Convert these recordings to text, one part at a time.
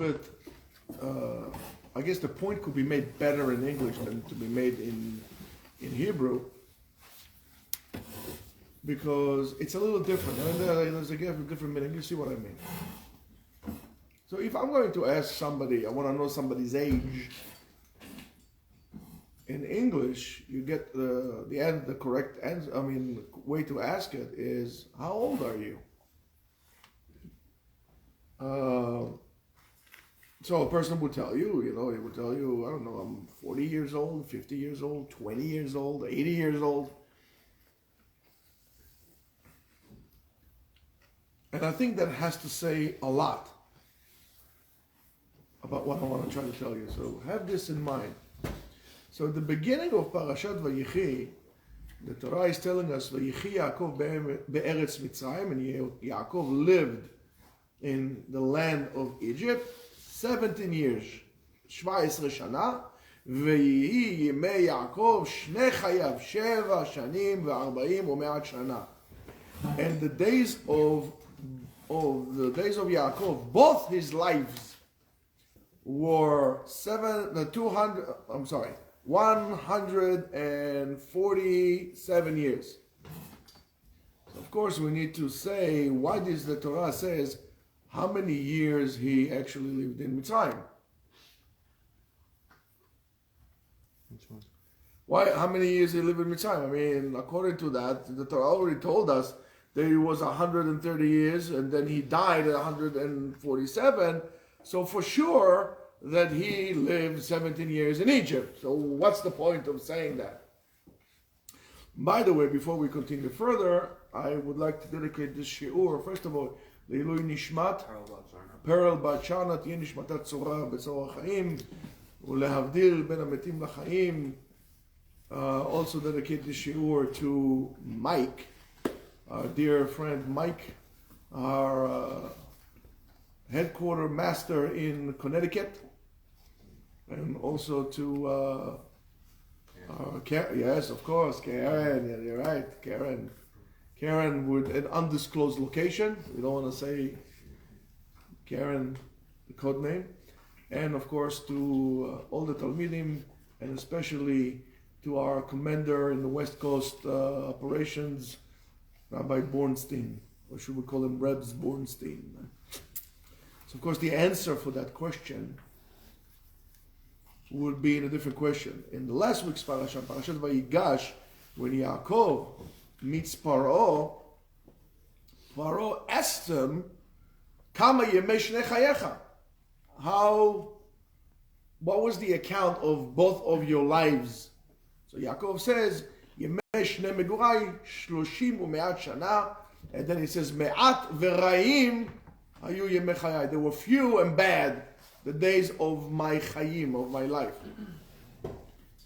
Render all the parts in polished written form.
bit, I guess the point could be made better in English than to be made in Hebrew, because it's a little different. And there's a different meaning. You see what I mean? So if I'm going to ask somebody, I want to know somebody's age, in English, you get the correct answer. I mean, way to ask it is, how old are you? So a person would tell you, he would tell you, I don't know, I'm 40 years old, 50 years old, 20 years old, 80 years old. And I think that has to say a lot about what I want to try to tell you. So have this in mind. So at the beginning of Parashat Vayechi, the Torah is telling us, Vayechi Yaakov be'eretz Mitzrayim, and Yaakov lived in the land of Egypt 17 years, 17 shana, ויהי ימי יעקב שני חייו, 7 שנים ו40 ו100 שנה. And the days of Yaakov, both his lives were 147 years. So of course, we need to say, why does the Torah says how many years he actually lived in Mitzrayim? Which one? Why? How many years he lived in Mitzrayim? I mean, according to that, the Torah already told us that he was 130 years, and then he died at 147. So for sure that he lived 17 years in Egypt. So what's the point of saying that? By the way, before we continue further, I would like to dedicate this shiur, first of all, Leilui Nishmat, Perel Bat Shana, Tiyeh Nishmatat Tzora B'Tzor HaChaim, Ulehavdil Ben HaMetim L'Chaim. Also dedicate this shiur to Mike, our dear friend Mike, our headquarter master in Connecticut, and also to yes, of course, Karen. Yeah, you're right, Karen. Karen with an undisclosed location. We don't want to say Karen, the code name, and of course to all the Talmidim, and especially to our commander in the West Coast operations, Rabbi Bornstein, or should we call him Rebs Bornstein? So of course the answer for that question would be in a different question. In the last week's Parashat Vayigash, when Yaakov meets Paro, Paro asked him, Kama yemei shnei chayecha? What was the account of both of your lives? So Yaakov says, Yemei shnei megurai, 30 u'me'at shana, and then he says, Me'at v'ra'im hayu yemei chayai. There were few and bad, the days of my chayim, of my life.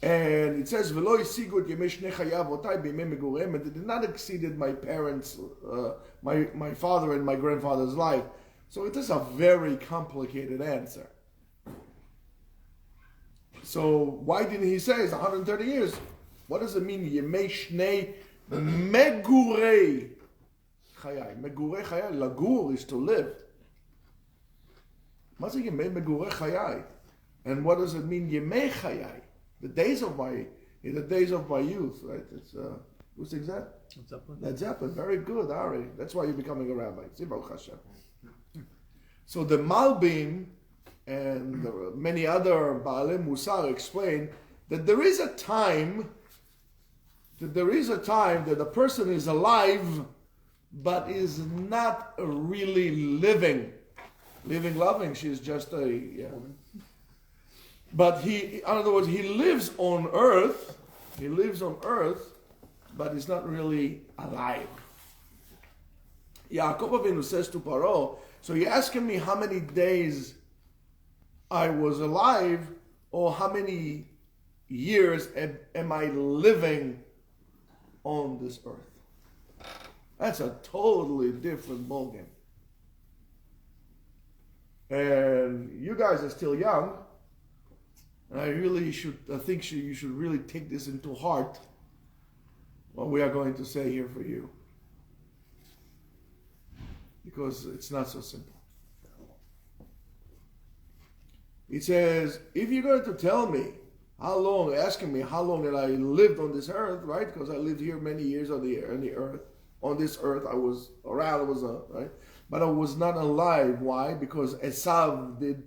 And it says, V'lo isigu et yemei shnei chayav otai b'yemei megureim, and they did not exceeded my parents, my father and my grandfather's life. So it is a very complicated answer. So why didn't he say it's 130 years? What does it mean? Yemei shnei megurei chayai. Megurei chayai, lagur is to live. What's it yemei megurei chayai? And what does it mean yemei chayai? The days of my youth, right? It's who sings that? Led Zeppelin. Very good, Ari. That's why you're becoming a rabbi. Baruch Hashem. So the Malbim and many other Baalei Musar explain that there is a time that a person is alive but is not really living, loving. She's just a But in other words, he lives on earth, but he's not really alive. Yaakov Avinu says to Paro, so you're asking me how many days I was alive, or how many years am I living on this earth? That's a totally different ballgame. And you guys are still young, and I think you should really take this into heart, what we are going to say here for you. Because it's not so simple. It says, if you're going to tell me asking me how long that I lived on this earth, right? Because I lived here many years on the earth. On this earth, I was around, right? But I was not alive. Why? Because Esav did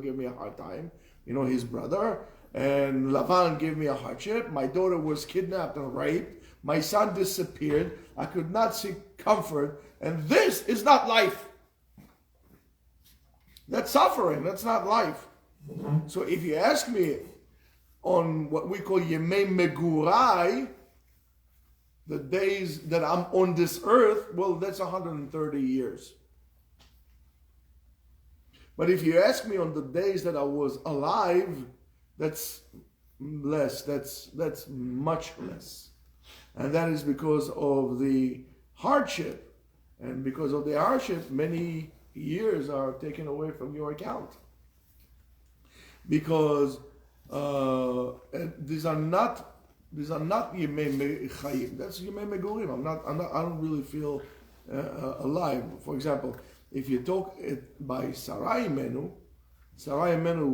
give me a hard time. His brother. And Lavan gave me a hardship. My daughter was kidnapped and raped. My son disappeared. I could not seek comfort. And this is not life. That's suffering. That's not life. So if you ask me on what we call Yemei Megurai, the days that I'm on this earth, well, that's 130 years. But if you ask me on the days that I was alive, that's less. That's much less. And that is because of the hardship. And because of the hardship, many years are taken away from your account. Because these are not Yemei Chayim. That's Yemei Megurim. I don't really feel alive. For example, if you talk by Sarai Imenu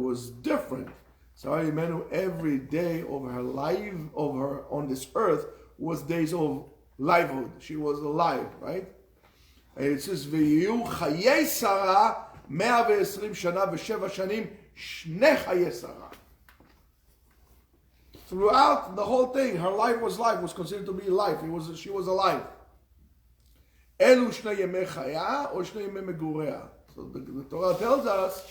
was different. Sarai Imenu, every day of her life, on this earth, was days of livelihood. She was alive, right? And it says, "V'yu chayei Sarah 120 shana v'sheva shanim shnei chayei Sarah." Throughout the whole thing, her life was considered to be life. She was alive. Elu shnei yemei chaya or shnei yemei megurea. So the Torah tells us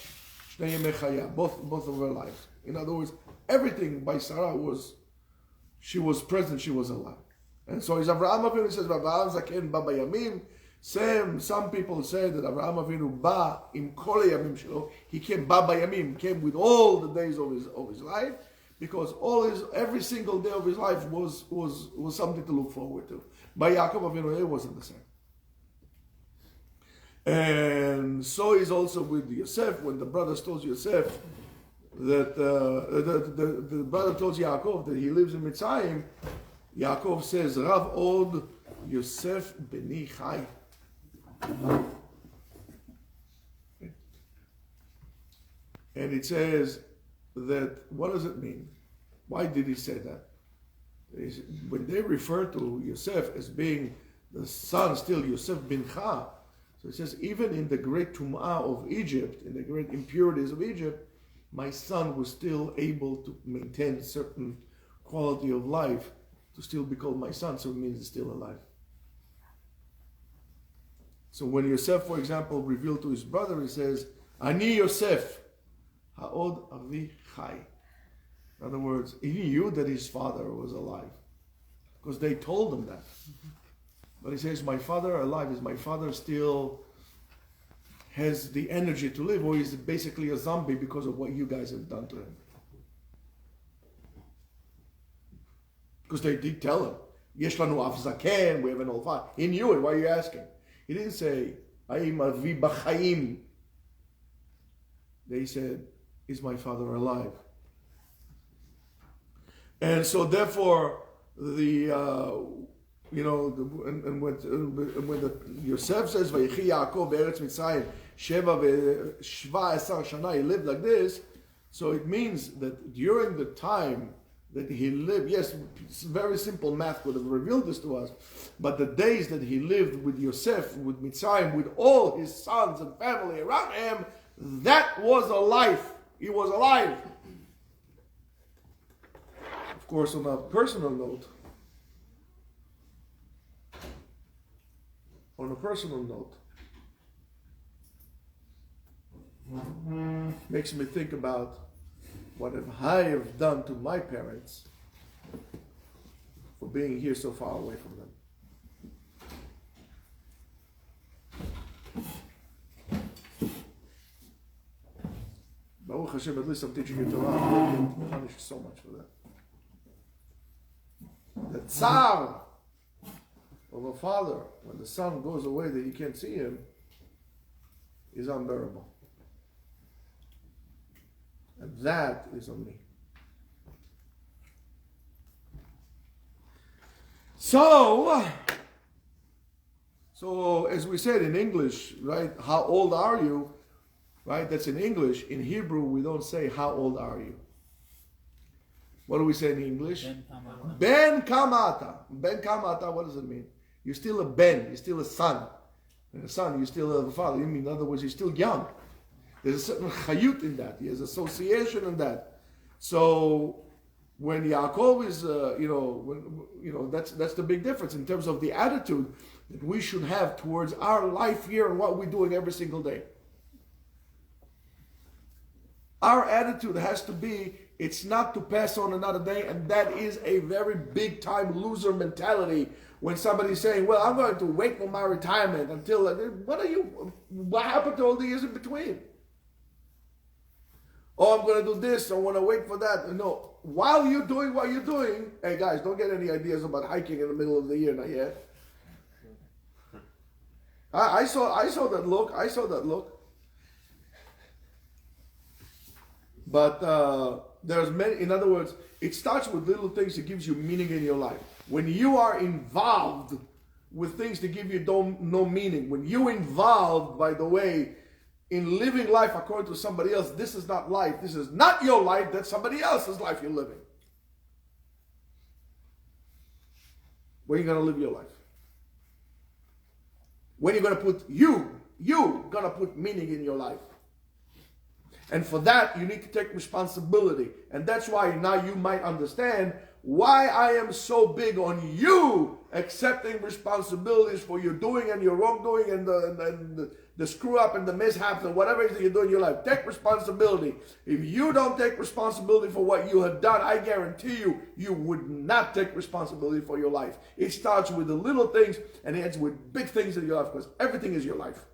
shnei yemei chaya, both of her lives. In other words, everything by Sarah she was present, she was alive. And so is Avraham Avinu, says, "Avraham zaken ba bayamim." Some people say that Avraham Avinu ba im kol hayamim shelo. He came ba bayamim, came with all the days of his life, because every single day of his life was something to look forward to. By Yaakov Avinu, it wasn't the same. And so is also with Yosef. When the brothers told Yosef that the brother told Yaakov that he lives in Mitzrayim, Yaakov says, "Rav od Yosef beni chai." And it says that, what does it mean? Why did he say that? When they refer to Yosef as being the son, still Yosef bin Cha, so it says, even in the great tum'ah of Egypt, in the great impurities of Egypt, my son was still able to maintain certain quality of life to still be called my son, so it means he's still alive. So when Yosef, for example, revealed to his brother, he says, "Ani Yosef, ha'od avi chai." In other words, he knew that his father was alive, because they told him that. But he says, "My father alive, is my father still has the energy to live, or he's basically a zombie because of what you guys have done to him?" Because they did tell him, "Yesh lanu af zaken," we have an old father. He knew it. Why are you asking? He didn't say, "Ayim avi b'chaim." They said, "Is my father alive?" And so, therefore, when Yosef says, "Vayechi Yaakov be'eretz Mitzrayim sheva ve'shva esar shana," he lived like this. So it means that during the time that he lived, yes, very simple math would have revealed this to us, but the days that he lived with Yosef, with Mitzrayim, with all his sons and family around him, that was a life. He was alive. Of course, on a personal note, makes me think about what I have done to my parents for being here so far away from them. Baruch Hashem, at least I'm teaching you Torah. I'm being punished so much for that. The tsar of a father, when the son goes away that he can't see him, is unbearable. And that is on me. So as we said in English, right? How old are you? right? That's in English. In Hebrew, we don't say, how old are you? What do we say in English? Ben kamata. Ben kamata, what does it mean? You're still a ben, you're still a son. And a son, you're still a father. You mean, in other words, you're still young. There's a certain chayut in that. There's association in that. So when Yaakov is, that's the big difference in terms of the attitude that we should have towards our life here and what we're doing every single day. Our attitude has to be, it's not to pass on another day, and that is a very big time loser mentality. When somebody's saying, well, I'm going to wait for my retirement until, what happened to all the years in between? Oh, I'm going to do this, I want to wait for that. No, while you're doing what you're doing, hey guys, don't get any ideas about hiking in the middle of the year, not yet. I saw that look. But there's many, in other words, it starts with little things that gives you meaning in your life. When you are involved with things that give you no meaning, when you're involved, by the way, in living life according to somebody else, this is not life. This is not your life. That's somebody else's life you're living. Where are you going to live your life? When are you going to put you going to put meaning in your life? And for that, you need to take responsibility. And that's why now you might understand why I am so big on you accepting responsibilities for your doing and your wrongdoing and the screw up and the mishaps and whatever it is that you're doing in your life. Take responsibility. If you don't take responsibility for what you have done, I guarantee you, you would not take responsibility for your life. It starts with the little things and it ends with big things in your life, because everything is your life.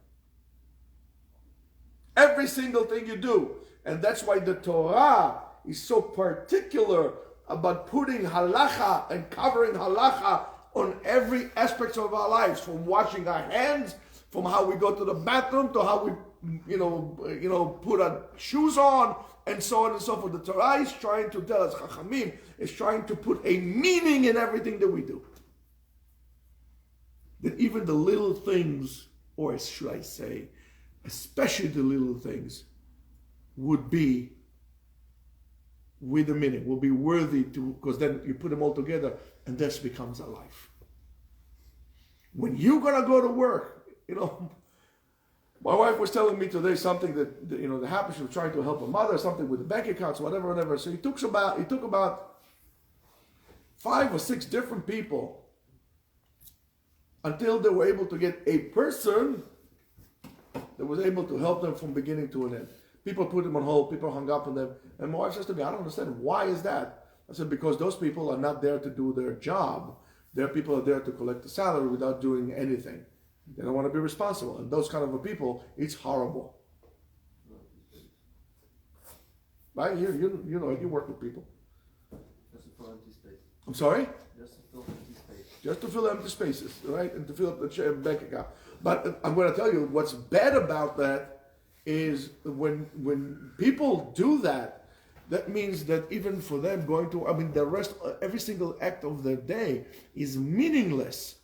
Every single thing you do. And that's why the Torah is so particular about putting halacha and covering halacha on every aspect of our lives, from washing our hands, from how we go to the bathroom, to how we put our shoes on, and so on and so forth. The Torah is trying to tell us, Chachamim is trying to put a meaning in everything that we do. That even the little things, or should I say, especially the little things, would be with a meaning, will be worthy to, because then you put them all together and this becomes a life. When you're going to go to work, my wife was telling me today something that happened. She was trying to help her mother, something with the bank accounts, whatever. So he took about 5 or 6 different people until they were able to get a person that was able to help them from beginning to an end. People put them on hold, people hung up on them. And my wife says to me, I don't understand, why is that? I said, because those people are not there to do their job. Their people are there to collect the salary without doing anything. They don't want to be responsible. And those kind of people, it's horrible. Right? You work with people. Just to fill empty space. I'm sorry? Just to fill empty space. Just to fill empty spaces, right? And to fill up the bank account. But I'm going to tell you what's bad about that is when people do that, that means that even for them the rest, every single act of their day is meaningless.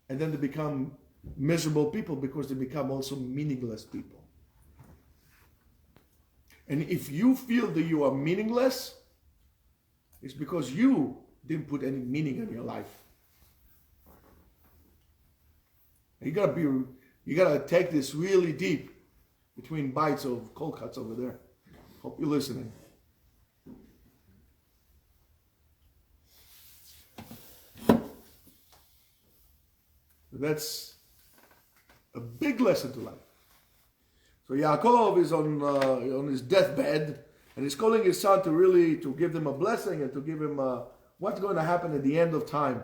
And then they become miserable people because they become also meaningless people. And if you feel that you are meaningless, it's because you didn't put any meaning in your life. You gotta take this really deep between bites of cold cuts over there. Hope you're listening. That's a big lesson to life. So Yaakov is on his deathbed, and he's calling his son to give them a blessing and to give him what's going to happen at the end of time.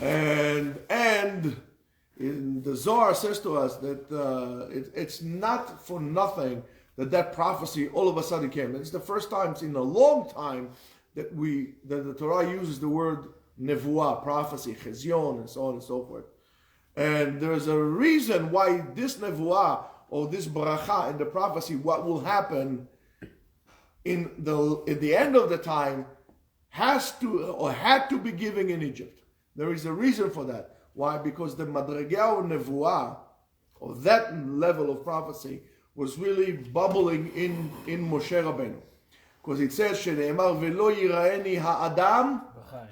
And in the Zohar says to us that it's not for nothing that prophecy all of a sudden came. It's the first time in a long time that the Torah uses the word nevuah, prophecy, chezyon, and so on and so forth. And there's a reason why this nevuah or this bracha in the prophecy, what will happen in the end of the time, had to be given in Egypt. There is a reason for that. Why? Because the madrega or nevuah or that level of prophecy, was really bubbling in Moshe Rabbeinu. Because it says, שנאמר, ולא יראני האדם וחי.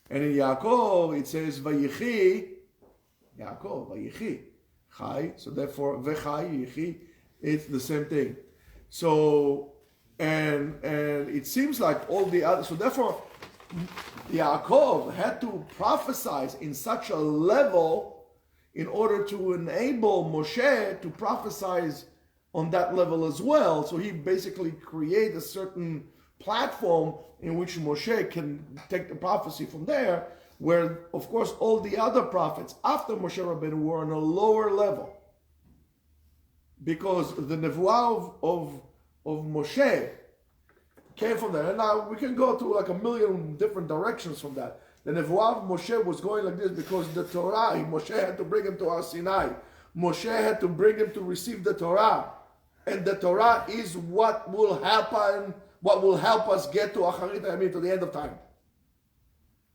And in Yaakov, it says, Vayechi, Yaakov, Vayechi, Chai. So therefore, Vechai, Yechi, it's the same thing. So, and it seems like all the other, so therefore, Yaakov had to prophesize in such a level in order to enable Moshe to prophesize on that level as well. So he basically create a certain platform in which Moshe can take the prophecy from there, where, of course, all the other prophets after Moshe Rabbeinu were on a lower level. Because the nevuah of Moshe came from there. And now we can go to like a million different directions from that. The nevuah of Moshe was going like this because the Torah, Moshe had to bring him to Har Sinai. Moshe had to bring him to receive the Torah. And the Torah is what will happen, what will help us get to Acharit Hayamim, to the end of time.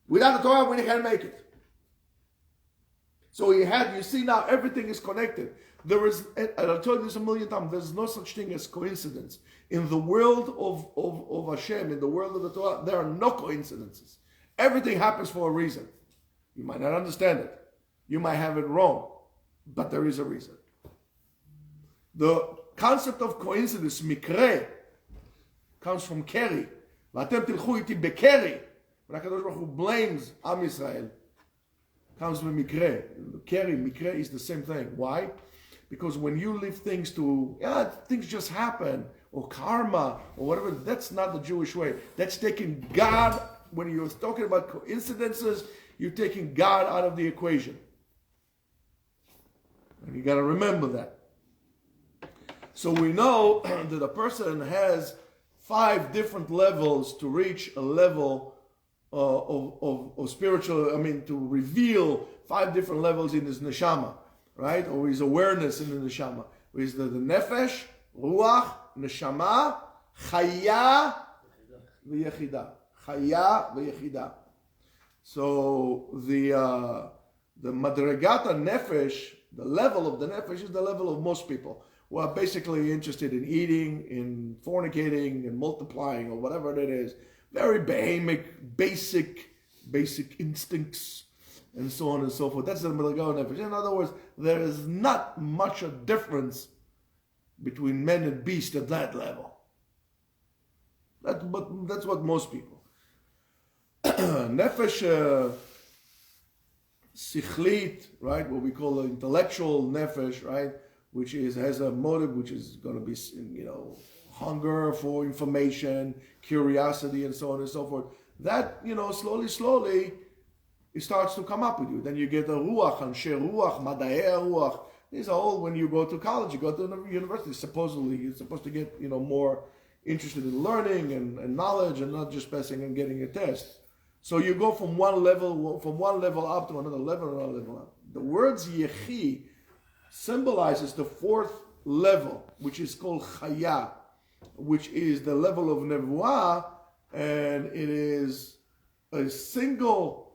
Without the Torah, we can't make it. So you see now, everything is connected. There is, and I'll tell you this a million times, there's no such thing as coincidence. In the world of Hashem, in the world of the Torah, there are no coincidences. Everything happens for a reason. You might not understand it. You might have it wrong, but there is a reason. The concept of coincidence, mikre, comes from keri. V'atem tilchu iti bekeri. When HaKadosh Baruch Hu blames Am Yisrael, comes from mikre. Keri, mikre is the same thing. Why? Because when you leave things to, things just happen, or karma, or whatever, that's not the Jewish way. That's taking God, when you're talking about coincidences, you're taking God out of the equation. And you got to remember that. So we know that a person has 5 different levels to reach a level of spiritual, to reveal 5 different levels in his neshama, right? Or his awareness in the neshama. Is the nefesh, ruach, neshama, chaya, v'yechida. Chaya, v'yechida. So the madregata nefesh, the level of the nefesh, is the level of most people who are basically interested in eating, in fornicating, in multiplying, or whatever it is. Very behemic, basic instincts, and so on and so forth. That's the madregata nefesh. In other words, there is not much a difference between men and beast at that level. But that's what most people. Nefesh sichlit, right? What we call the intellectual nefesh, right? Which has a motive, which is going to be, hunger for information, curiosity, and so on and so forth. That, slowly, it starts to come up with you. Then you get a ruach, anshe ruach, mada'ei ruach. These are all when you go to college, you go to the university. Supposedly, you're supposed to get, more interested in learning and knowledge, and not just passing and getting a test. So you go from one level up to another level up. The words yechi symbolizes the 4th level, which is called chaya, which is the level of nevuah, and it is a single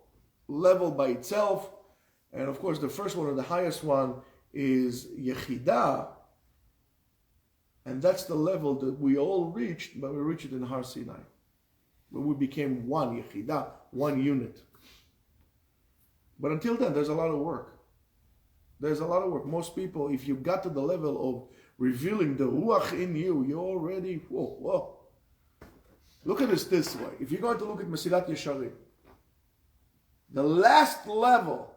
level by itself. And of course, the first one, or the highest one, is yechida, and that's the level that we all reached, but we reached it in Har Sinai, where we became one yechida, one unit. But until then, there's a lot of work. Most people, if you got to the level of revealing the ruach in you, you're already, whoa. Look at this way. If you're going to look at Mesilat Yesharim, the last level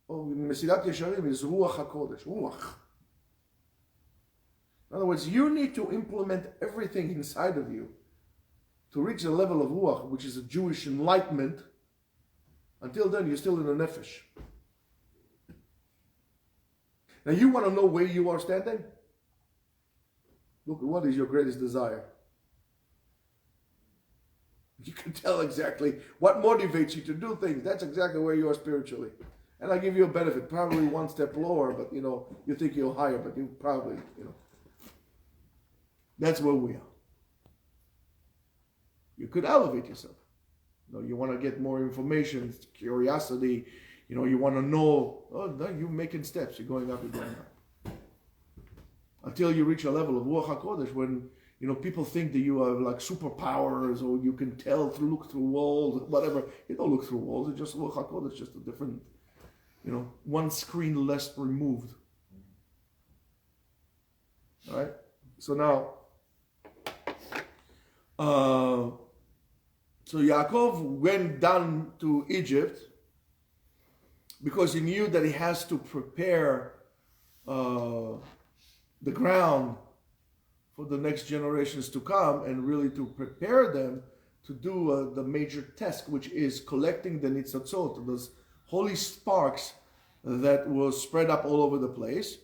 of Mesilat Yesharim is Ruach HaKodesh, Ruach. In other words, you need to implement everything inside of you to reach the level of Ruach, which is a Jewish enlightenment. Until then, you're still in the Nefesh. Now, you want to know where you are standing? Look, what is your greatest desire? You can tell exactly what motivates you to do things. That's exactly where you are spiritually. And I'll give you a benefit, probably one step lower, but you think you're higher, but you probably, that's where we are. You could elevate yourself. You want to get more information, curiosity. You want to know. Oh, no, you're making steps. You're going up. You're going up. Until you reach a level of Ruach HaKodesh when people think that you have like superpowers or you can look through walls, whatever. You don't look through walls. It's just Ruach HaKodesh, just a different, one screen less removed. All right. So now, so Yaakov went down to Egypt because he knew that he has to prepare the ground for the next generations to come, and really to prepare them to do the major task, which is collecting the nitzatzot, those holy sparks that was spread up all over the place,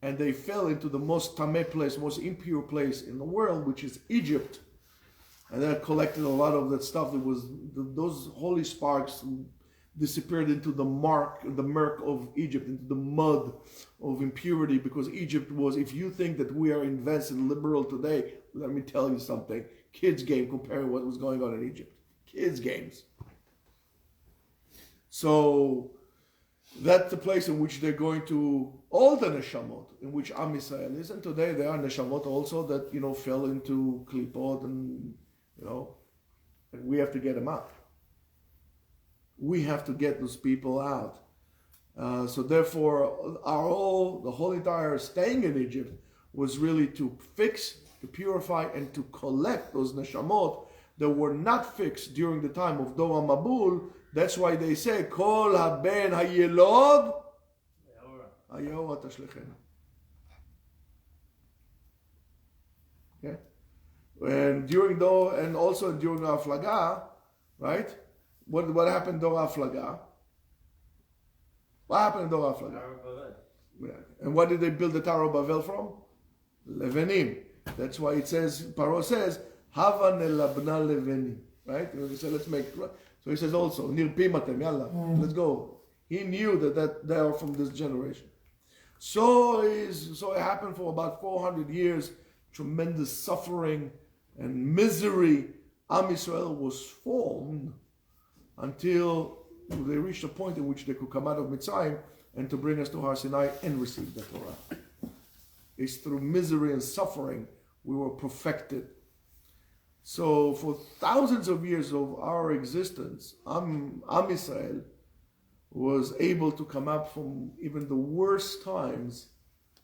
and they fell into the most tameh place, most impure place in the world, which is Egypt. And that collected a lot of that stuff. Those holy sparks disappeared into the murk of Egypt, into the mud of impurity, because Egypt was, if you think that we are advanced and liberal today, let me tell you something, kids game comparing what was going on in Egypt. Kids games. So that's the place in which they're going to, all the neshamot, in which Am Yisrael is, and today there are neshamot also that, fell into klipot and, and we have to get them out. We have to get those people out. So therefore, the whole entire staying in Egypt was really to fix, to purify, and to collect those neshamot that were not fixed during the time of Dor HaMabul. That's why they say, Kol haben hayelod hayora tashlichenu. Okay? And also during Haflaga, right? What happened during Haflaga? What happened in Dor HaFlaga? Yeah. And what did they build the Tower of Babel from? Levenim. That's why it says, Paro says, Hava nelabna levenim. Right? He said, let's make. So he says also, Nirpimatem, yalla, let's go. He knew that they are from this generation. So it happened for about 400 years, tremendous suffering and misery. Am Yisrael was formed until they reached a point in which they could come out of Mitzrayim and to bring us to Har Sinai and receive the Torah. It's through misery and suffering we were perfected. So for thousands of years of our existence, Am Yisrael was able to come up from even the worst times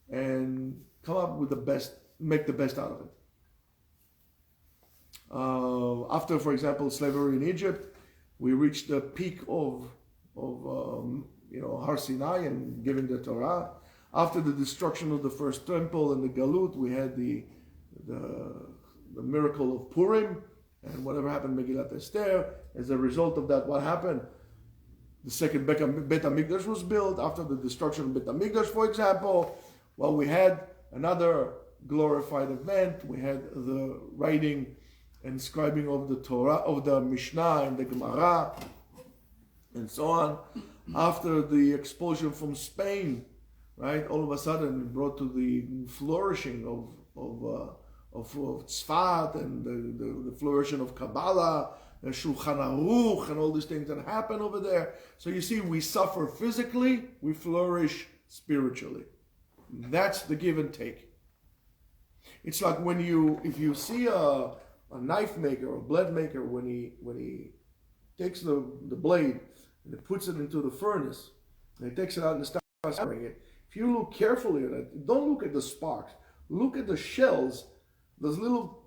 and come up with the best, make the best out of it. After, for example, slavery in Egypt, we reached the peak of Har Sinai and giving the Torah. After the destruction of the first temple and the Galut, we had the miracle of Purim and whatever happened in Megillat Esther. As a result of that, what happened? The second Bet HaMikdash was built. After the destruction of Bet HaMikdash, for example, well, we had another glorified event. We had the writing and scribing of the Torah, of the Mishnah and the Gemara, and so on. After the expulsion from Spain, right, all of a sudden it brought to the flourishing of Tzfat and the flourishing of Kabbalah, and Shulchan Aruch, and all these things that happen over there. So you see, we suffer physically, we flourish spiritually. That's the give and take. It's like if you see a knife maker or blade maker, when he takes the blade and he puts it into the furnace and he takes it out and starts hammering it. If you look carefully at it, don't look at the sparks. Look at the shells, those little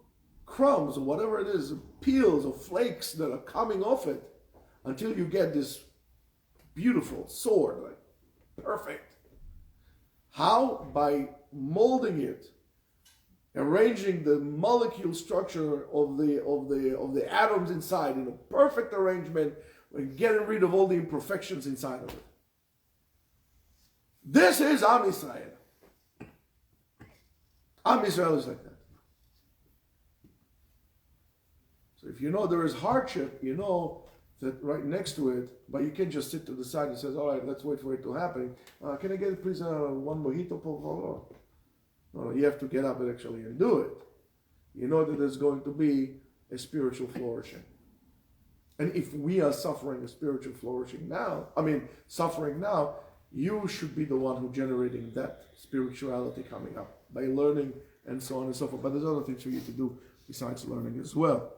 crumbs or whatever it is, peels or flakes that are coming off it, until you get this beautiful sword, like perfect. How? By molding it, arranging the molecule structure of the atoms inside in a perfect arrangement, and getting rid of all the imperfections inside of it. This is Am Yisrael. Am Yisrael is like that. So if you know there is hardship, you know that right next to it, but you can't just sit to the side and say, all right, let's wait for it to happen. Can I get please one mojito, por favor? No, you have to get up and actually and do it. You know that there's going to be a spiritual flourishing. And if we are suffering a spiritual flourishing now, suffering now, you should be the one who generating that spirituality coming up by learning and so on and so forth. But there's other things for you to do besides learning as well.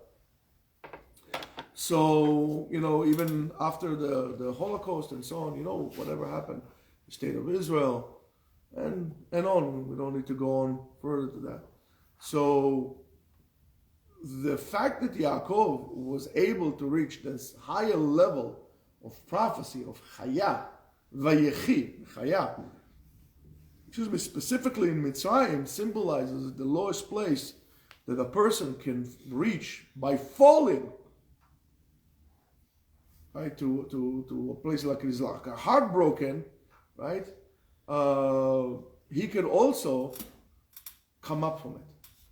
So, even after the Holocaust and so on, whatever happened, the state of Israel and on, we don't need to go on further to that. So, the fact that Yaakov was able to reach this higher level of prophecy, of Chaya, Vayechi, Chaya, specifically in Mitzrayim, symbolizes the lowest place that a person can reach by falling, right, to a place like Rizlach, heartbroken, right? He can also come up from it.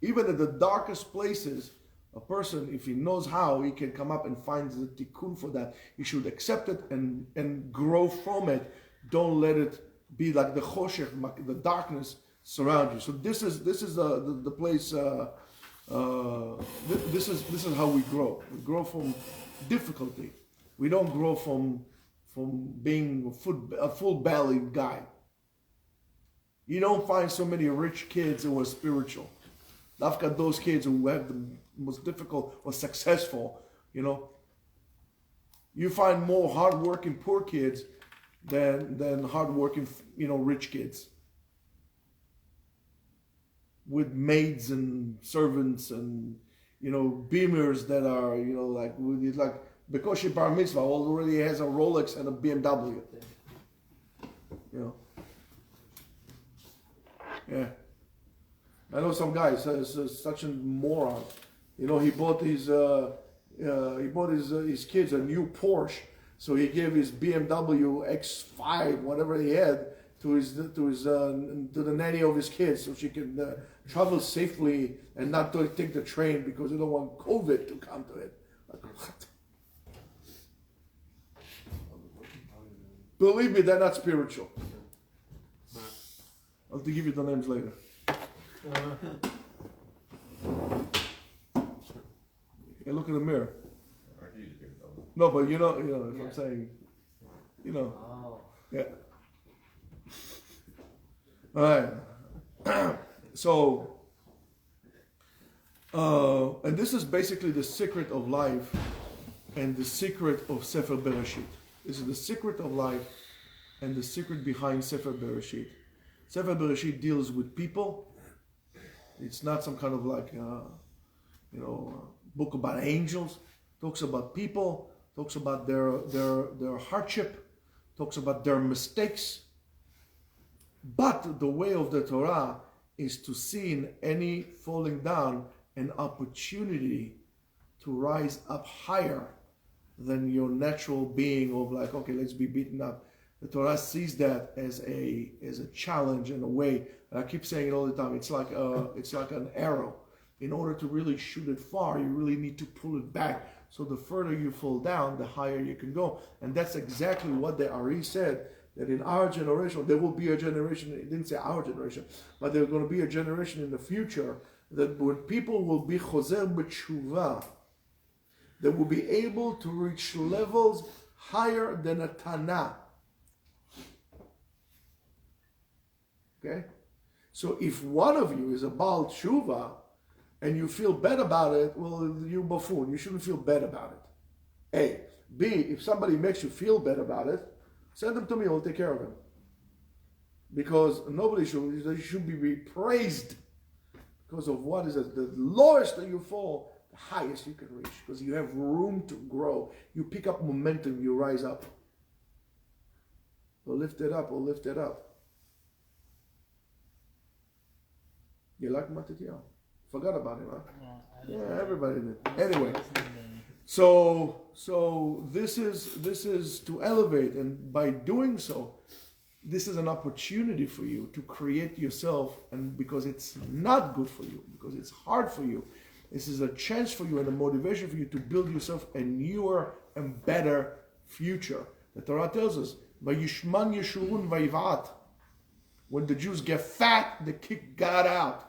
Even at the darkest places, a person, if he knows how, he can come up and find the tikkun for that. You should accept it and grow from it. Don't let it be like the choshech, the darkness surround you. So this is the place. This is how we grow. We grow from difficulty. We don't grow from being a full-bellied guy. You don't find so many rich kids who are spiritual. I've got those kids who have the most difficult or successful, You find more hardworking poor kids than hardworking, rich kids. With maids and servants and, beamers that are, like Bekoshi Bar Mitzvah already has a Rolex and a BMW. Yeah. I know some guy is such a moron. He bought his kids a new Porsche, so he gave his BMW X5, whatever he had, to the nanny of his kids, so she can travel safely and not take the train because they don't want COVID to come to it. Like, what? Believe me, they're not spiritual. I'll have to give you the names later. Yeah, look in the mirror. No, but if I'm saying, yeah. All right. So, and this is basically the secret of life and the secret of Sefer Bereshit. This is the secret of life and the secret behind Sefer Bereshit. Sefer Bereshit deals with people. It's not some kind of book about angels. Talks about people. Talks about their hardship. Talks about their mistakes. But the way of the Torah is to see in any falling down an opportunity to rise up higher than your natural being of okay, let's be beaten up. The Torah sees that as a challenge in a way. And I keep saying it all the time. It's like an arrow. In order to really shoot it far, you really need to pull it back. So the further you fall down, the higher you can go. And that's exactly what the Ari said, that in our generation, there will be a generation, it didn't say our generation, but there's going to be a generation in the future that when people will be chozer b'tshuva, they will be able to reach levels higher than a Tana. Okay? So if one of you is a Baal Tshuva and you feel bad about it, well, you buffoon. You shouldn't feel bad about it. A. B. If somebody makes you feel bad about it, send them to me. I'll take care of him. Because nobody should be praised because of what is it. The lowest that you fall, the highest you can reach. Because you have room to grow. You pick up momentum. You rise up. Or lift it up. You like Matityahu? Forgot about him, huh? Yeah, everybody did. Anyway, so this is to elevate, and by doing so, this is an opportunity for you to create yourself, and because it's not good for you, because it's hard for you, this is a chance for you and a motivation for you to build yourself a newer and better future. The Torah tells us, "Vayishman Yeshurun vayivat." When the Jews get fat, they kick God out.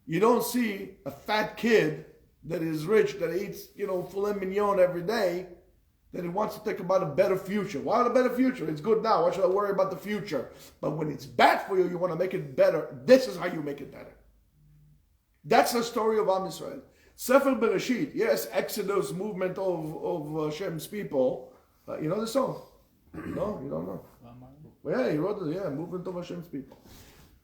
You don't see a fat kid that is rich, that eats, filet mignon every day, that he wants to think about a better future. Why a better future? It's good now. Why should I worry about the future? But when it's bad for you, you want to make it better. This is how you make it better. That's the story of Am Yisrael. Sefer Bereshit, yes, Exodus, movement of Hashem's people. You know the song? No, you don't know. Well, yeah, he wrote it. Yeah, movement of Hashem's people.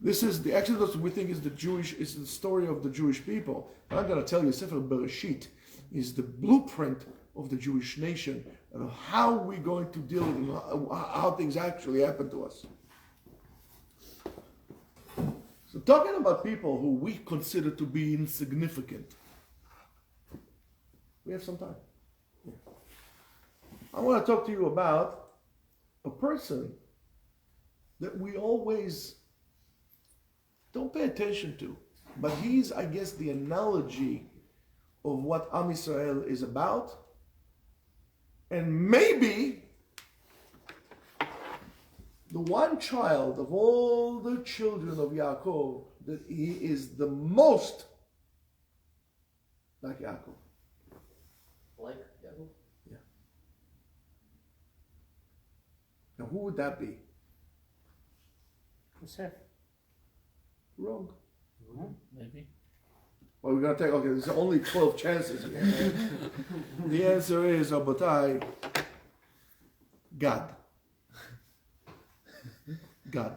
This is the Exodus. We think is the story of the Jewish people. But I'm going to tell you, Sefer Bereshit is the blueprint of the Jewish nation and how we're going to deal with how things actually happen to us. So, talking about people who we consider to be insignificant, we have some time. I want to talk to you about a person that we always don't pay attention to, but he's, I guess, the analogy of what Am Yisrael is about, and maybe the one child of all the children of Yaakov that he is the most like Yaakov. Like Yaakov? Yeah. Now, who would that be? Yosef. Wrong. Maybe. Well, we're going to take, okay, there's only 12 chances here. The answer is, Rabotai, God. God.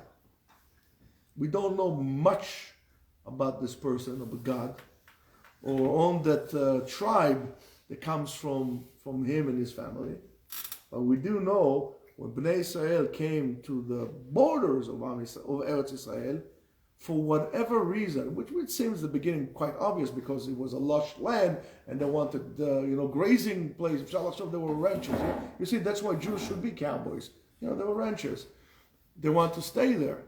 We don't know much about this person, about God, or on that tribe that comes from him and his family. But we do know when Bnei Israel came to the borders of Eretz Israel, for whatever reason, which seems at the beginning quite obvious because it was a lush land and they wanted grazing place. There were ranchers. You see, that's why Jews should be cowboys. They were ranchers. They want to stay there,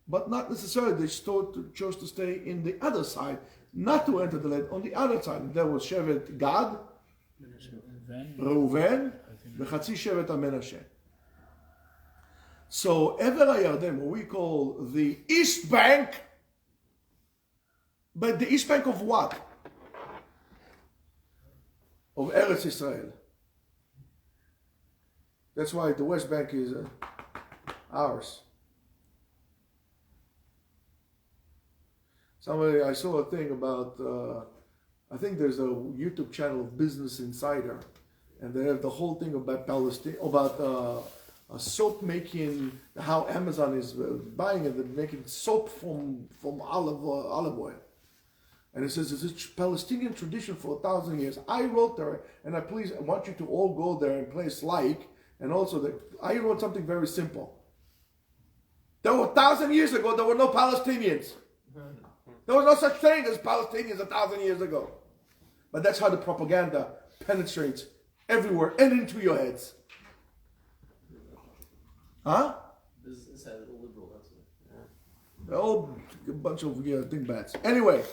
but not necessarily. They chose to stay in the other side, not to enter the land on the other side. There was Shevet Gad, Reuven, the Chatzi Shevet HaMenashe. So Ever HaYarden, what we call the East Bank, but the East Bank of what? Of Eretz Israel. That's why the West Bank is ours. I saw a thing about, I think there's a YouTube channel of Business Insider, and they have the whole thing about Palestine, about soap making, how Amazon is buying it and making soap from olive oil. And it says it's a Palestinian tradition for 1,000 years. I wrote there, and I want you to all go there and place like, and also I wrote something very simple. There were 1,000 years ago, there were no Palestinians. There was no such thing as Palestinians 1,000 years ago. But that's how the propaganda penetrates everywhere and into your heads. Huh? This is a little liberal, that's it. Yeah. They're all a bunch of dingbats. Anyway,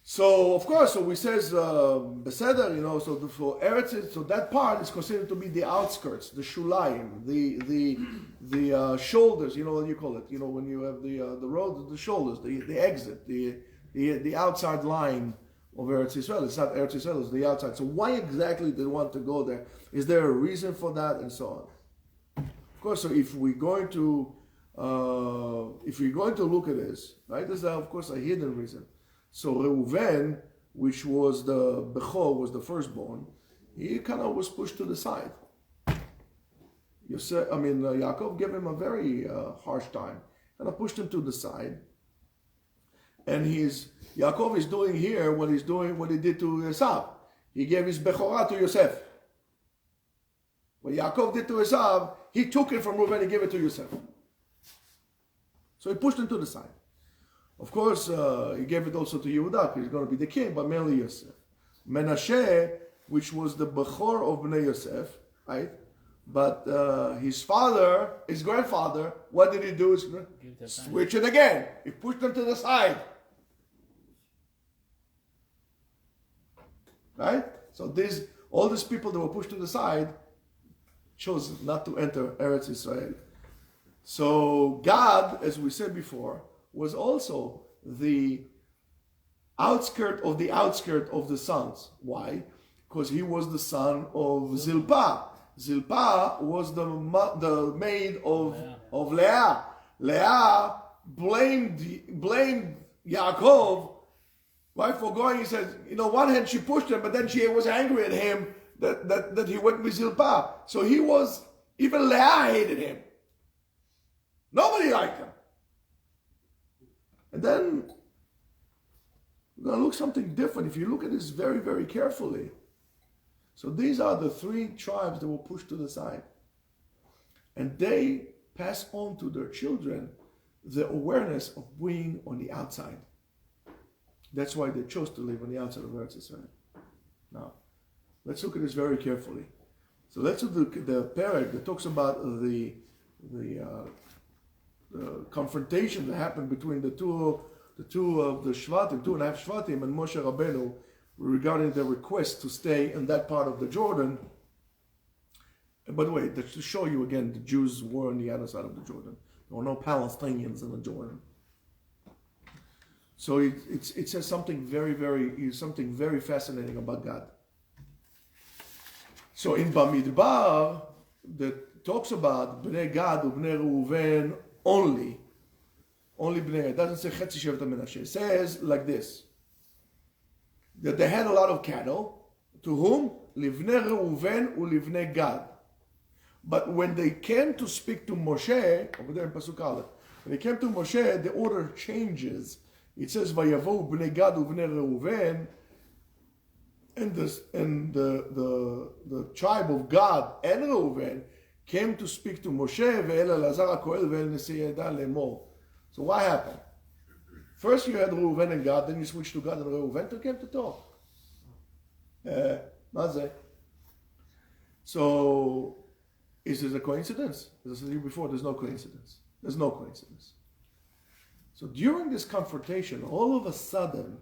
so of course, so we says Beseder, so for Eretz, so that part is considered to be the outskirts, the shulayim, the shoulders. You know what you call it? When you have the road, the shoulders, the exit, the outside line of Eretz Yisrael. It's not Eretz Yisrael; it's the outside. So why exactly do they want to go there? Is there a reason for that, and so on? Of course, so if we're going to look at this, right, there's of course a hidden reason. So Reuven, which was the Bechor, was the firstborn, he kind of was pushed to the side. Yaakov gave him a very harsh time, kind of pushed him to the side. And Yaakov is doing here what he did to Esav. He gave his Bechorah to Yosef. What Yaakov did to Esav, he took it from Reuven and gave it to Yosef. So he pushed him to the side. Of course, he gave it also to Yehuda, because he's going to be the king, but mainly Yosef. Menashe, which was the Bechor of Bnei Yosef, right? But his grandfather, what did he do? Switch it again. He pushed him to the side. Right? So all these people that were pushed to the side chose not to enter Eretz Israel. So God, as we said before, was also the outskirt of the sons. Why? Because he was the son of Zilpah. Zilpah was the maid of Leah. Leah blamed Yaakov, right, for going. He says, one hand she pushed him, but then she was angry at him that he went with Zilpah. So even Leah hated him. Nobody liked him. And then we're going to look something different if you look at this very, very carefully. So these are the 3 tribes that were pushed to the side. And they pass on to their children the awareness of being on the outside. That's why they chose to live on the outside of Eretz Israel. Now, let's look at this very carefully. So let's look at the parak that talks about the confrontation that happened between the two of the Shvatim, 2.5 Shvatim, and Moshe Rabbeinu regarding the request to stay in that part of the Jordan. And by the way, to show you again, the Jews were on the other side of the Jordan. There were no Palestinians in the Jordan. So it says something very fascinating about God. So in Bamidbar, that talks about Bnei Gad and Bnei Reuven only Bnei Gad. It doesn't say Chetzi Shevet Menashe. It says like this, that they had a lot of cattle. To whom? Livnei Reuven u'livnei Gad. But when they came to speak to Moshe, over there in Pasuk Aleph, when they came to Moshe, the order changes. It says, Vayavo Bnei Gad u'Bnei Reuven, and the tribe of Gad and Reuven came to speak to Moshe, ve'el Elazar HaKoel ve'el Nesei Yedah lemor. So what happened? First you had Reuven and Gad, then you switched to Gad and Reuven, they came to talk. So, is this a coincidence? As I said to you before, there's no coincidence. There's no coincidence. So during this confrontation, all of a sudden,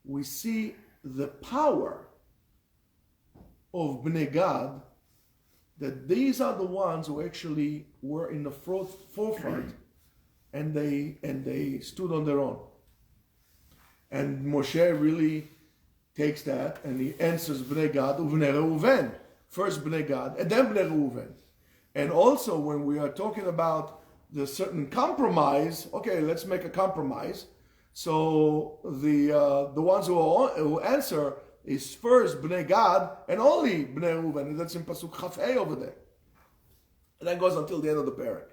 we see the power of Bnei Gad, that these are the ones who actually were in the forefront, and they stood on their own. And Moshe really takes that and he answers Bnei Gad u'Bnei Reuven. First Bnei Gad and then Bnei Reuven. And also when we are talking about the certain compromise, okay, let's make a compromise. So the ones who answer is first Bnei Gad and only Bnei Reuven. And that's in Pasuk Chaf-Ei over there. And that goes until the end of the parak.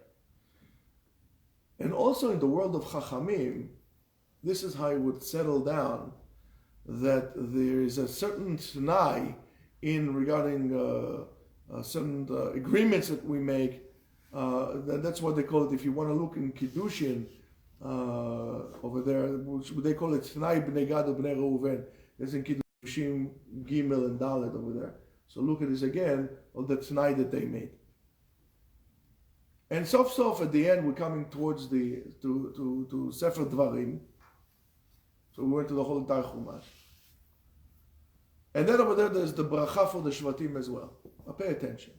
And also in the world of Chachamim, this is how it would settle down, that there is a certain t'nai in regarding certain agreements that we make. That's what they call it. If you want to look in Kiddushin over there, which they call it t'nai b'nei Gad or b'nei Reuven. It's in Kiddushin Gimel and Dalet over there. So look at this again of the t'nai that they made. And sof at the end we're coming towards to Sefer Dvarim. So we went to the whole entire Chumash. And then over there's the bracha for the Shvatim as well. Now pay attention.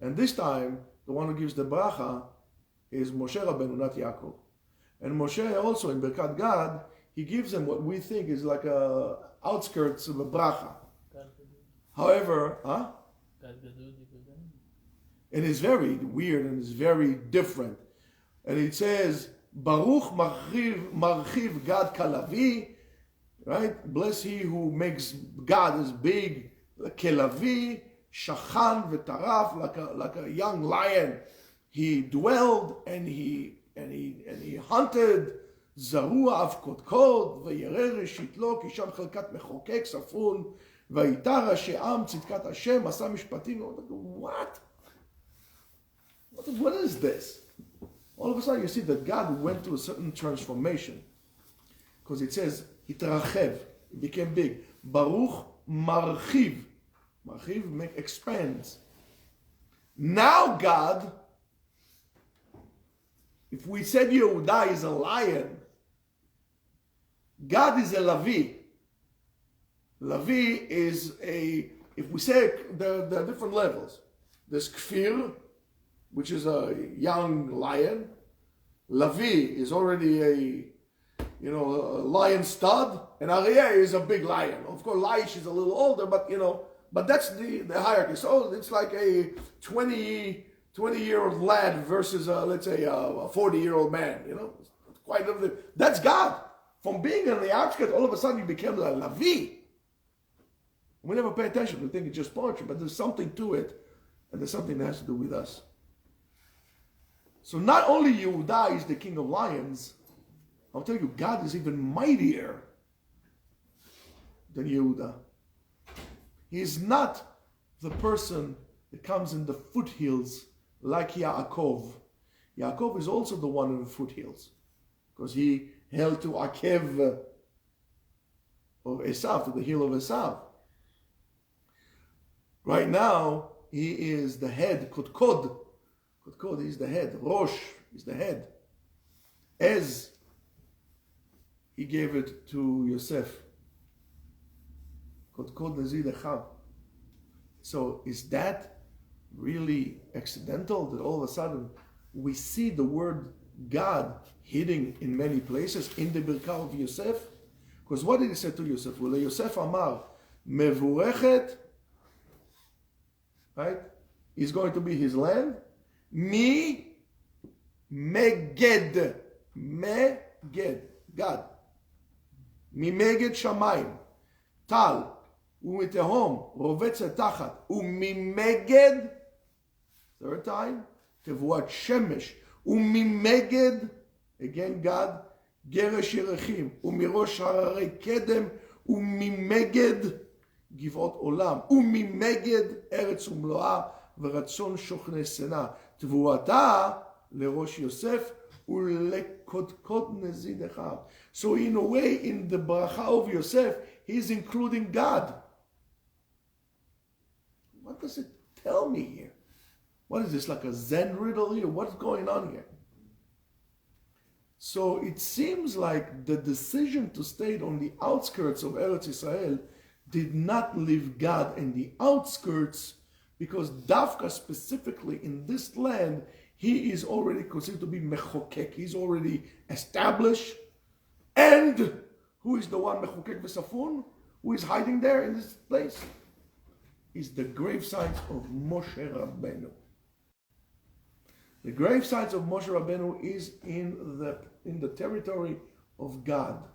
And this time, the one who gives the bracha is Moshe Rabbeinu, not Yaakov. And Moshe also in Birkat Gad, he gives them what we think is like a outskirts of a bracha. However, it is very weird and it's very different. And it says, Baruch marchiv Gad kalavi, right? Bless he who makes God as big, kelavi, shachan v'taraf, like a young lion. He dwelled and he hunted. Zarua avkotkod v'yereh reshitlo ki sham chelkat mechokek safun v'yitar she'am tzidkat Hashem asa mishpatim. What? What is this? All of a sudden you see that God went through a certain transformation. Because it says, Hitrachev, it became big. Baruch marchiv. Marchiv expands. Now God, if we said Yehuda is a lion, God is a Lavi. Lavi is if we say there are different levels. There's Kfir, which is a young lion. Lavi is already a lion stud, and Aryeh is a big lion. Of course, Laish is a little older, but but that's the hierarchy. So it's like a 20-year-old lad versus let's say a 40-year-old man. It's quite different. That's God. From being on the outskirts, all of a sudden you became a Lavi. We never pay attention. We think it's just poetry, but there's something to it, and there's something that has to do with us. So not only Yehuda is the king of lions, I'll tell you, God is even mightier than Yehuda. He is not the person that comes in the foothills like Yaakov. Yaakov is also the one in the foothills, because he held to Akev of Esav, to the heel of Esav. Right now, he is the head, Kotkod. Kotkod is the head. Rosh is the head. Ez, he gave it to Yosef. Kotkod Nezid Echav. So is that really accidental that all of a sudden we see the word God hidden in many places in the Birkah of Yosef? Because what did he say to Yosef? Well, Yosef Amar, Mevurechet, right? Is going to be his land. Mi Meged. Meged. God. Mi Meged Shamayim. Tal. ומתהום רובצת תחת, וממגד, third time, תבואת שמש, וממגד, again God, גרש ירחים, ומראש הררי קדם, וממגד, גבעות עולם, וממגד, ארץ ומלואה, ורצון שוכני שנאה, תבואתה לראש יוסף, ולקודקוד נזיד אחד. So in a way, in the bracha of Yosef, he's including God. What does it tell me here? What is this, like a Zen riddle here? What's going on here? So it seems like the decision to stay on the outskirts of Eretz Israel did not leave God in the outskirts, because Dafka specifically in this land, he is already considered to be Mechokek. He's already established. And who is the one Mechokek V'Safun? Who is hiding there in this place? Is the gravesite of Moshe Rabbeinu. The gravesite of Moshe Rabbeinu is in the territory of God.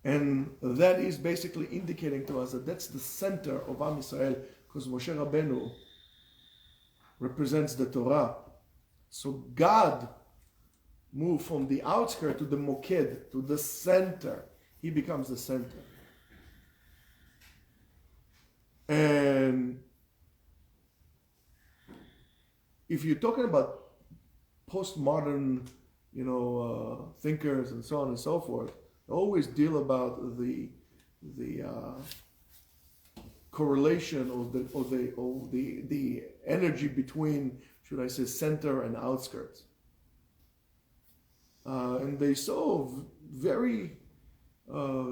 And that is basically indicating to us that that's the center of Am Yisrael, because Moshe Rabbeinu represents the Torah. So God moved from the outskirts to the Moked, to the center. He becomes the center. And if you're talking about postmodern, thinkers and so on and so forth, they always deal about the correlation of the energy between, should I say, center and outskirts. And they saw very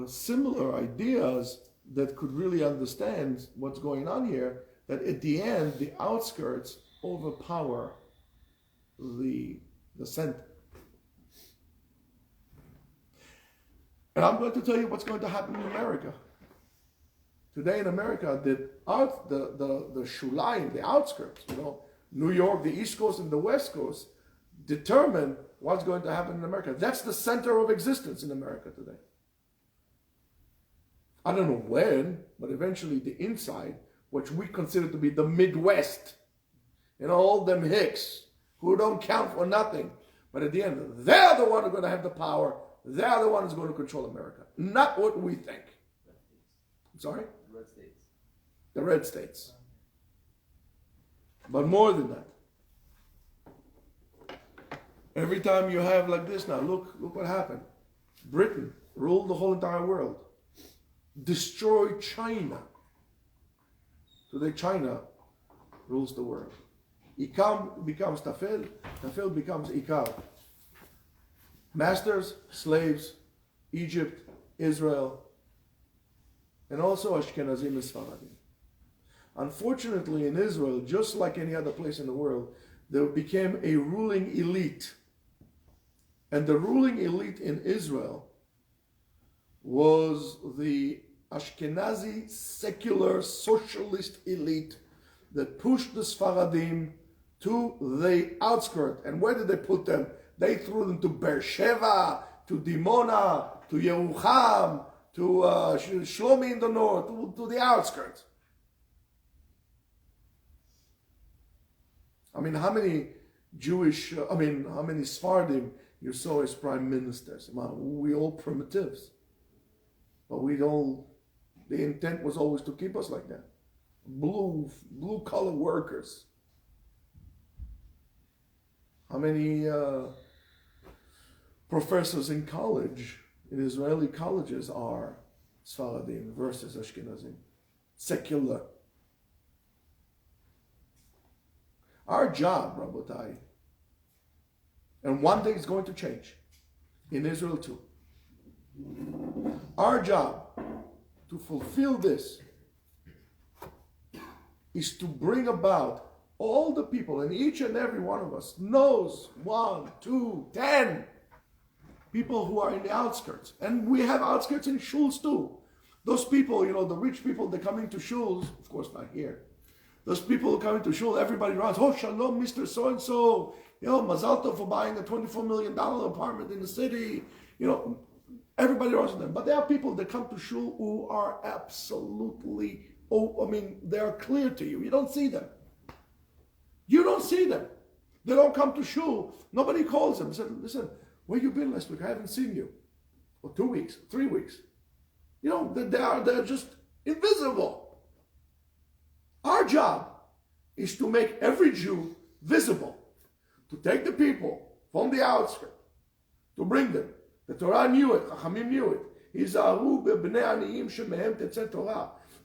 similar ideas that could really understand what's going on here, that at the end, the outskirts overpower the center. And I'm going to tell you what's going to happen in America. Today in America, the Shulayim, the outskirts, New York, the East Coast and the West Coast, determine what's going to happen in America. That's the center of existence in America today. I don't know when, but eventually the inside, which we consider to be the Midwest, all them hicks who don't count for nothing, but at the end, they're the one who are going to have the power. They're the ones who are going to control America, not what we think. I'm sorry? The red states. The red states. But more than that. Every time you have like this now, look what happened. Britain ruled the whole entire world. Destroyed China. Today China rules the world. Ikam becomes Tafel. Tafel becomes Ikar. Masters, slaves, Egypt, Israel, and also Ashkenazim and Sfaradim. Unfortunately, in Israel, just like any other place in the world, there became a ruling elite. And the ruling elite in Israel was the Ashkenazi secular socialist elite that pushed the Sfaradim to the outskirts. And where did they put them? They threw them to Beersheba, to Dimona, to Yerucham, to Shlomi in the north, to the outskirts. I mean, how many Sephardim you saw as prime ministers? We all primitives. But the intent was always to keep us like that. Blue collar workers. How many professors in college, in Israeli colleges, are Sfaradim versus Ashkenazim? Secular. Our job, Rabotai, and one day it's going to change, in Israel too. Our job to fulfill this is to bring about all the people, and each and every one of us knows 1, 2, 10 people who are in the outskirts. And we have outskirts in shuls too. Those people, the rich people, they come into shuls, of course not here. Those people who come into shul, everybody runs, oh, shalom, Mr. So-and-so, mazal tov for buying a $24 million apartment in the city. Everybody runs to them. But there are people that come to shul who are absolutely, they are clear to you. You don't see them. You don't see them. They don't come to shul. Nobody calls them. Said, listen, where you been last week? I haven't seen you. Or 2 weeks, 3 weeks. They're just invisible. Our job is to make every Jew visible, to take the people from the outskirts, to bring them. The Torah knew it, Chachamim knew it.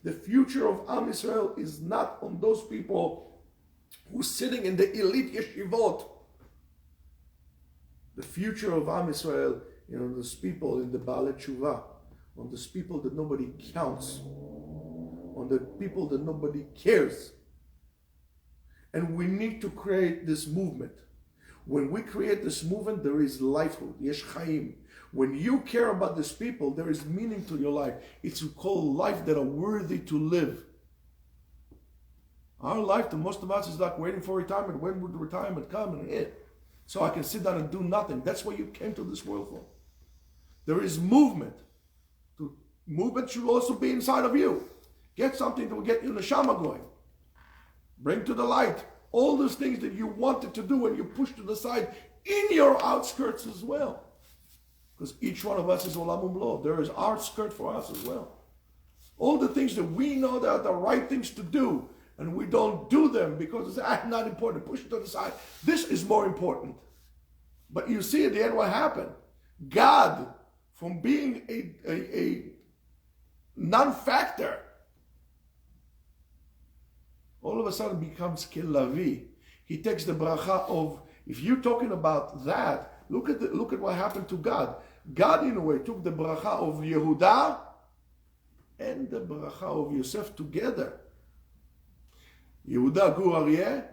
The future of Am Yisrael is not on those people who are sitting in the elite yeshivot. The future of Am Yisrael, those people in the Baalei Tshuva, on those people that nobody counts, on the people that nobody cares. And we need to create this movement. When we create this movement, there is lifehood, yesh chaim. When you care about these people, there is meaning to your life. It's called life that are worthy to live. Our life, to most of us, is like waiting for retirement. When would retirement come and hit? So I can sit down and do nothing. That's what you came to this world for. There is movement. Movement should also be inside of you. Get something that will get your neshama going. Bring to the light all those things that you wanted to do and you push to the side in your outskirts as well. Because each one of us is olam umlo. There is outskirt for us as well. All the things that we know that are the right things to do, and we don't do them because it's not important. Push it to the side. This is more important. But you see at the end what happened. God, from being a non-factor, all of a sudden becomes kilavi. He takes the bracha of, if you're talking about that, look at what happened to God. God, in a way, took the bracha of Yehuda and the bracha of Yosef together. Yehuda Gur Aryeh,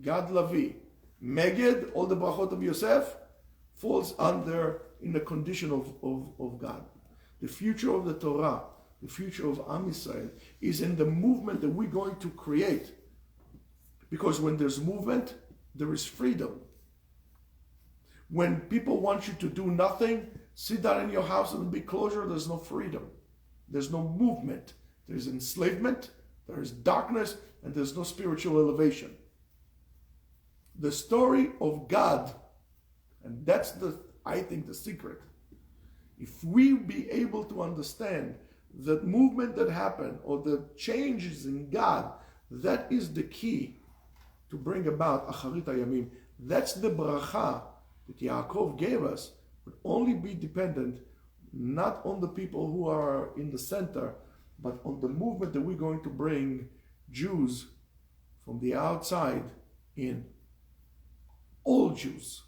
Gad Lavi. Meged, all the brachot of Yosef, falls under in the condition of God. The future of the Torah, the future of Am Yisrael, is in the movement that we're going to create. Because when there's movement, there is freedom. When people want you to do nothing, sit down in your house and be closure, there's no freedom. There's no movement. There's enslavement, there is darkness, and there's no spiritual elevation. The story of God, and that's I think the secret. If we be able to understand that movement that happened or the changes in God, that is the key to bring about Acharit Hayamim. That's the bracha that Yaakov gave us, would only be dependent not on the people who are in the center, but on the movement that we're going to bring Jews from the outside in. All Jews.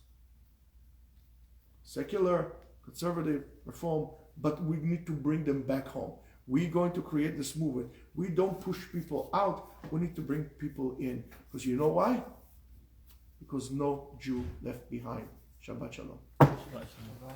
Secular, conservative, reform, but we need to bring them back home. We're going to create this movement. We don't push people out. We need to bring people in. Because you know why? Because no Jew left behind. Shabbat shalom. Shabbat shalom.